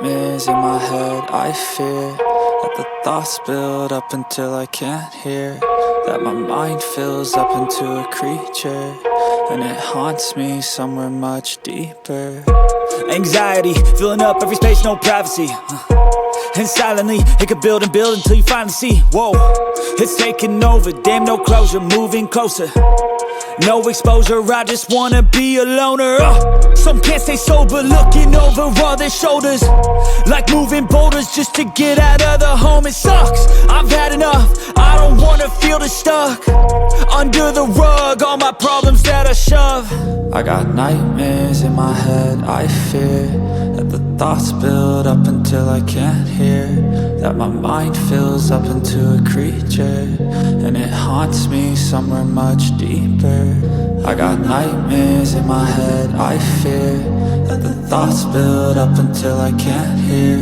nightmares in my head, I fear that the thoughts build up until I can't hear, that my mind fills up into a creature, and it haunts me somewhere much deeper. Anxiety, filling up every space, no privacy. And silently, it could build and build until you finally see, whoa, it's taking over, damn, no closure, moving closer. No exposure, I just wanna be a loner. Some can't stay sober, looking over all their shoulders, like moving boulders just to get out of the home. It sucks, I've had enough, I don't wanna feel the stuck under the rug, all my problems that I shove. I got nightmares in my head, I fear that the thoughts build up until I can't hear, that my mind fills up into a creature, and it haunts me somewhere much deeper. I got nightmares in my head, I fear that the thoughts build up until I can't hear,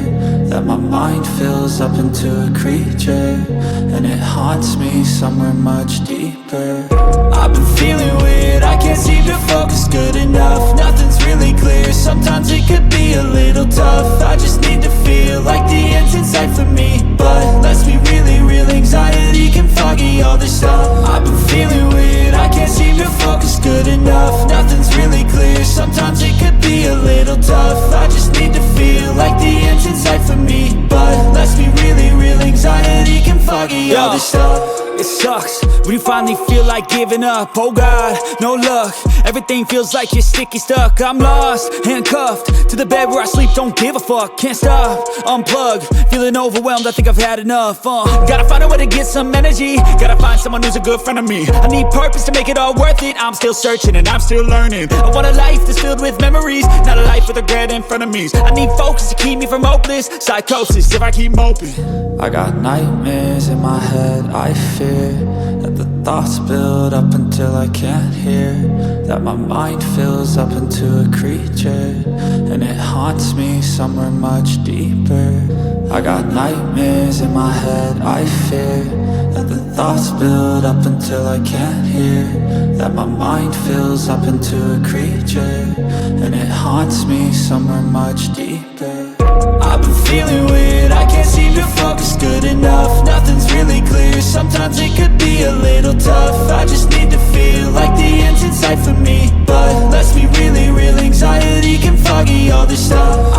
that my mind fills up into a creature, and it haunts me somewhere much deeper. I've been feeling weird, I can't seem to focus good enough. Nothing's really clear, sometimes it could be a little tough. I just need to feel like the end's in sight for me, but let's be really real, anxiety can foggy all this stuff. I've been feeling weird, I can't seem to focus good enough. Nothing's really clear, sometimes it could be a little tough. I just need to feel like the end's in sight for me, but let's be really real, anxiety can foggy all this stuff. It sucks when you finally feel like giving up. Oh God, no luck, everything feels like you're sticky stuck. I'm lost, handcuffed to the bed where I sleep, don't give a fuck. Can't stop, unplug, feeling overwhelmed, I think I've had enough. Gotta find a way to get some energy, gotta find someone who's a good friend of me. I need purpose to make it all worth it, I'm still searching and I'm still learning. I want a life that's filled with memories, not a life with regret and frenemies. I need focus to keep me from hopeless psychosis if I keep moping. I got nightmares in my head, I fear that the thoughts build up until I can't hear, that my mind fills up into a creature, and it haunts me somewhere much deeper. I got nightmares in my head, I fear that the thoughts build up until I can't hear, that my mind fills up into a creature, and it haunts me somewhere much deeper. I've been feeling weird, I can't seem to focus good enough. Nothing's really clear, sometimes it could be a little tough. I just need to feel like the end's in sight for me, but let's be really real, anxiety can foggy all this stuff.